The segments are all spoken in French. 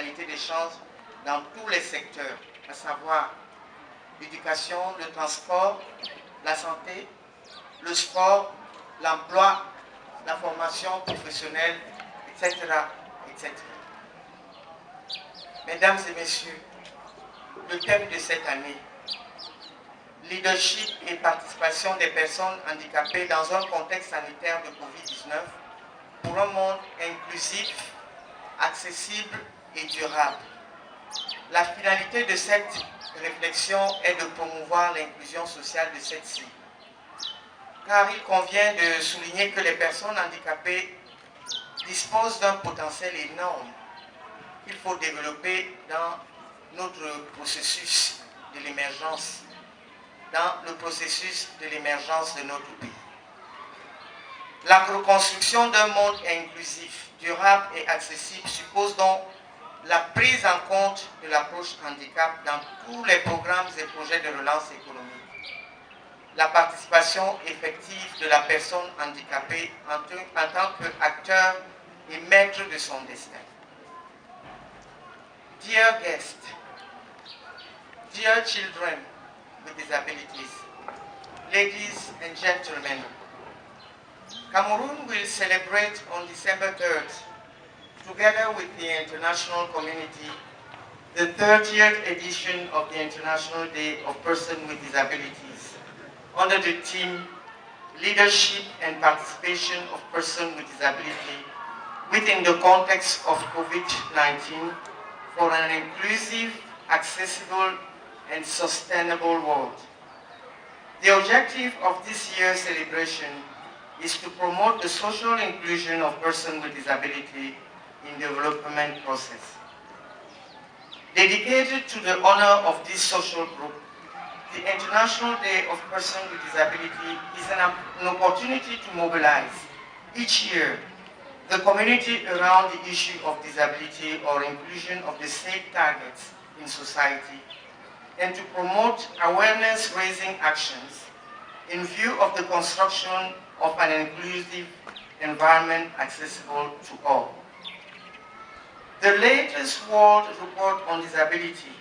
l'égalité des chances dans tous les secteurs, à savoir l'éducation, le transport, la santé, le sport, l'emploi, la formation professionnelle, etc., etc. Mesdames et messieurs, le thème de cette année, leadership et participation des personnes handicapées dans un contexte sanitaire de Covid-19 pour un monde inclusif, accessible et durable. La finalité de cette réflexion est de promouvoir l'inclusion sociale de cette cible. Car il convient de souligner que les personnes handicapées disposent d'un potentiel énorme qu'il faut développer dans notre processus de l'émergence, de notre pays. La reconstruction d'un monde inclusif, durable et accessible suppose donc la prise en compte de l'approche handicap dans tous les programmes et projets de relance économique. La participation effective de la personne handicapée en tant qu'acteur et maître de son destin. Dear guests, dear children with disabilities, ladies and gentlemen, Cameroon will celebrate on December 3rd, together with the international community, the 30th edition of the International Day of Persons with Disabilities, under the theme Leadership and Participation of Persons with Disability within the context of COVID-19 for an inclusive, accessible, and sustainable world. The objective of this year's celebration is to promote the social inclusion of persons with disability in the development process. Dedicated to the honor of this social group, the International Day of Persons with Disability is an opportunity to mobilize each year the community around the issue of disability or inclusion of the same targets in society, and to promote awareness-raising actions in view of the construction of an inclusive environment accessible to all. The latest World Report on Disability,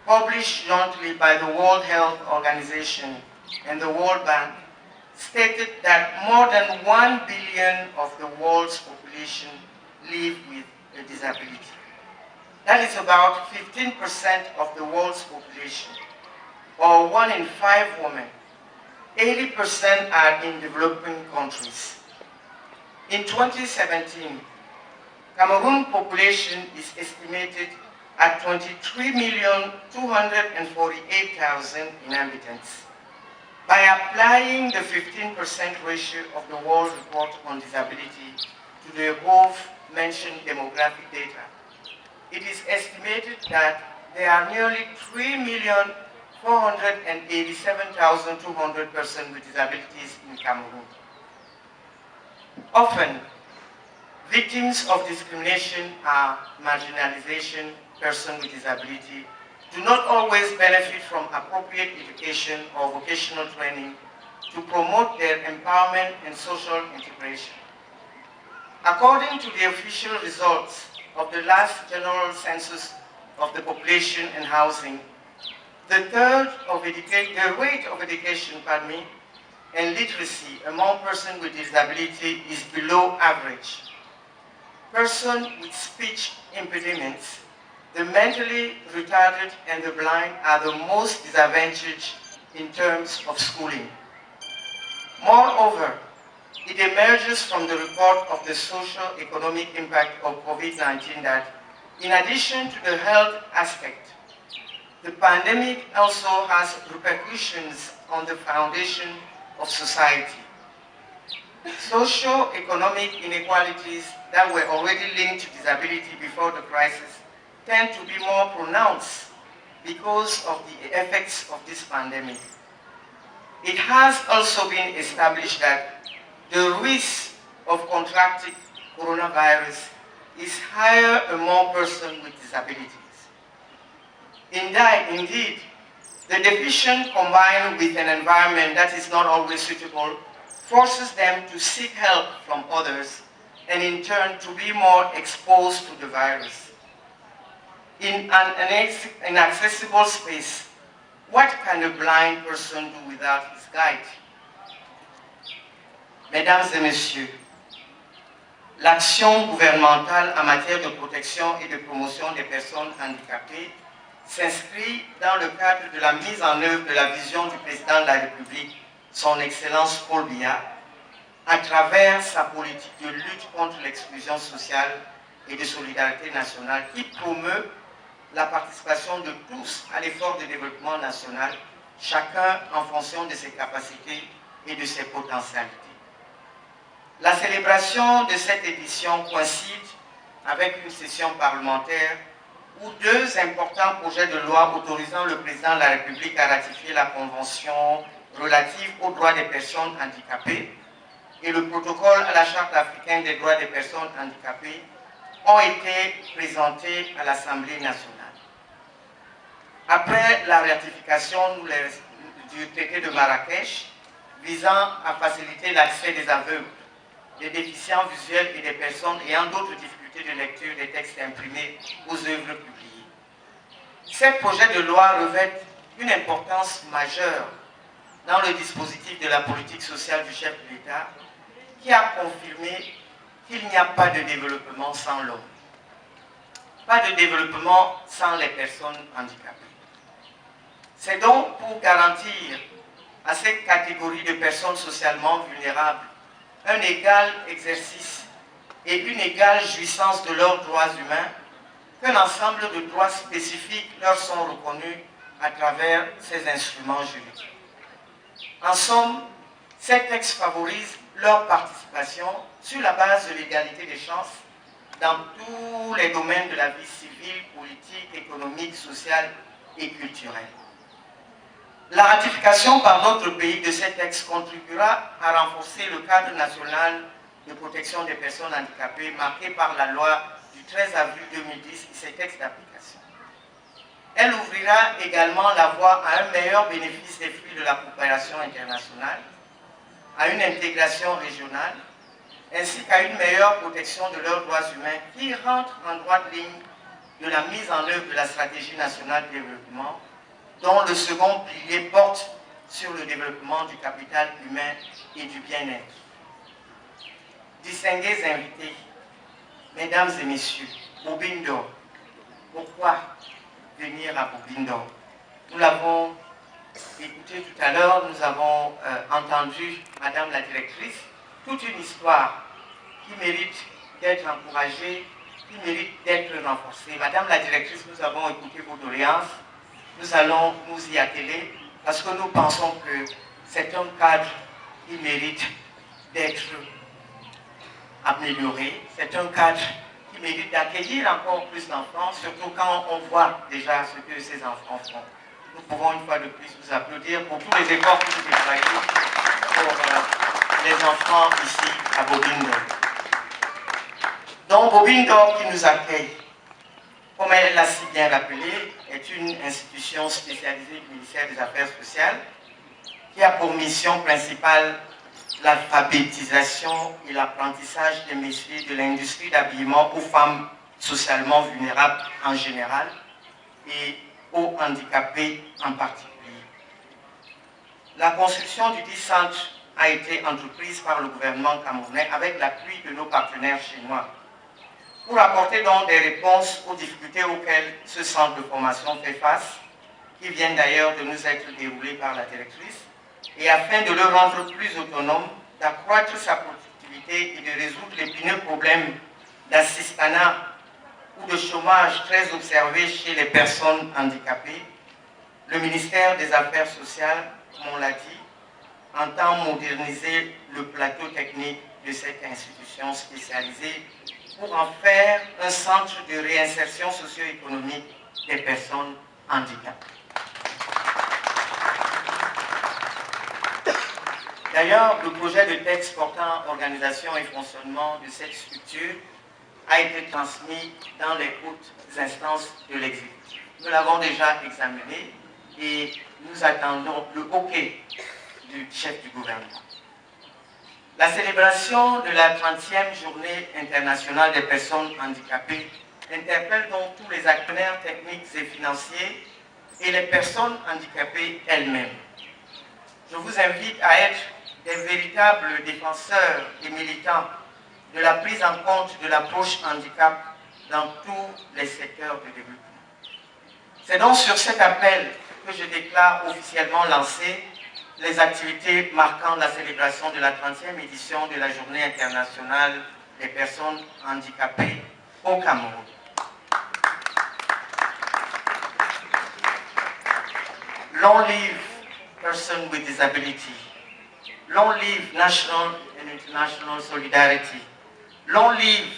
published jointly by the World Health Organization and the World Bank, stated that more than 1 billion of the world's population live with a disability. That is about 15% of the world's population, or 1 in 5 women. 80% are in developing countries. In 2017, Cameroon population is estimated at 23,248,000 inhabitants. By applying the 15% ratio of the World Report on Disability to the above-mentioned demographic data, it is estimated that there are nearly 3,487,200 persons with disabilities in Cameroon. Often, victims of discrimination are marginalization, persons with disability, do not always benefit from appropriate education or vocational training to promote their empowerment and social integration. According to the official results of the last general census of the population and housing, the rate of education and literacy among persons with disability is below average. Persons with speech impediments, the mentally retarded and the blind are the most disadvantaged in terms of schooling. Moreover, it emerges from the report of the socio-economic impact of COVID-19 that, in addition to the health aspect, the pandemic also has repercussions on the foundation of society. Socio-economic inequalities that were already linked to disability before the crisis tend to be more pronounced because of the effects of this pandemic. It has also been established that the risk of contracting coronavirus is higher among persons with disabilities. Indeed, the deficient combined with an environment that is not always suitable forces them to seek help from others and in turn to be more exposed to the virus. in an inaccessible space, what can a blind person do without his guide? Mesdames et messieurs, l'action gouvernementale en matière de protection et de promotion des personnes handicapées s'inscrit dans le cadre de la mise en œuvre de la vision du président de la République, son Excellence Paul Biya, à travers sa politique de lutte contre l'exclusion sociale et de solidarité nationale qui promeut la participation de tous à l'effort de développement national, chacun en fonction de ses capacités et de ses potentialités. La célébration de cette édition coïncide avec une session parlementaire où deux importants projets de loi autorisant le président de la République à ratifier la Convention relative aux droits des personnes handicapées et le protocole à la Charte africaine des droits des personnes handicapées ont été présentés à l'Assemblée nationale. Après la ratification du traité de Marrakech visant à faciliter l'accès des aveugles, des déficients visuels et des personnes ayant d'autres difficultés de lecture des textes imprimés aux œuvres publiées. Ces projets de loi revêtent une importance majeure dans le dispositif de la politique sociale du chef de l'État qui a confirmé qu'il n'y a pas de développement sans l'homme. Pas de développement sans les personnes handicapées. C'est donc pour garantir à cette catégorie de personnes socialement vulnérables un égal exercice et une égale jouissance de leurs droits humains qu'un ensemble de droits spécifiques leur sont reconnus à travers ces instruments juridiques. En somme, ces textes favorisent leur participation sur la base de l'égalité des chances dans tous les domaines de la vie civile, politique, économique, sociale et culturelle. La ratification par notre pays de ces textes contribuera à renforcer le cadre national de protection des personnes handicapées marqué par la loi du 13 avril 2010 et ses textes d'application. Elle ouvrira également la voie à un meilleur bénéfice des fruits de la coopération internationale, à une intégration régionale, ainsi qu'à une meilleure protection de leurs droits humains qui rentrent en droite ligne de la mise en œuvre de la stratégie nationale de développement, dont le second pilier porte sur le développement du capital humain et du bien-être. Distingués invités, mesdames et messieurs, Bobine-d'Or, pourquoi venir à Bobine-d'Or? Nous l'avons écouté tout à l'heure, nous avons entendu Madame la directrice, toute une histoire qui mérite d'être encouragée, qui mérite d'être renforcée. Madame la directrice, nous avons écouté vos doléances, nous allons nous y atteler parce que nous pensons que c'est un cadre qui mérite d'être amélioré, c'est un cadre qui mérite d'accueillir encore plus d'enfants, surtout quand on voit déjà ce que ces enfants font. Nous pouvons une fois de plus vous applaudir pour tous les efforts que vous déployez pour les enfants ici à Bobine-d'Or. Donc Bobine-d'Or qui nous accueille, comme elle l'a si bien rappelé, est une institution spécialisée du ministère des Affaires sociales qui a pour mission principale l'alphabétisation et l'apprentissage des métiers de l'industrie d'habillement aux femmes socialement vulnérables en général et aux handicapés en particulier. La construction du dit centre a été entreprise par le gouvernement camerounais avec l'appui de nos partenaires chinois pour apporter donc des réponses aux difficultés auxquelles ce centre de formation fait face, qui viennent d'ailleurs de nous être déroulées par la directrice, et afin de le rendre plus autonome, d'accroître sa productivité et de résoudre l'épineux problème d'assistanat ou de chômage très observé chez les personnes handicapées, le ministère des Affaires sociales, comme on l'a dit, entend moderniser le plateau technique de cette institution spécialisée pour en faire un centre de réinsertion socio-économique des personnes handicapées. D'ailleurs, le projet de texte portant organisation et fonctionnement de cette structure a été transmis dans les hautes instances de l'exécutif. Nous l'avons déjà examiné et nous attendons le OK du chef du gouvernement. La célébration de la 30e journée internationale des personnes handicapées interpelle donc tous les actionnaires techniques et financiers et les personnes handicapées elles-mêmes. Je vous invite à être des véritables défenseurs et militants de la prise en compte de l'approche handicap dans tous les secteurs de développement. C'est donc sur cet appel que je déclare officiellement lancé les activités marquant la célébration de la 30e édition de la Journée internationale des personnes handicapées au Cameroun. Long live persons with disability. Long live national and international solidarity. Long live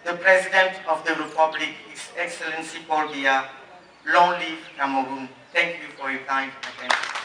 the President of the Republic, His Excellency Paul Biya. Long live Cameroon. Thank you for your kind attention.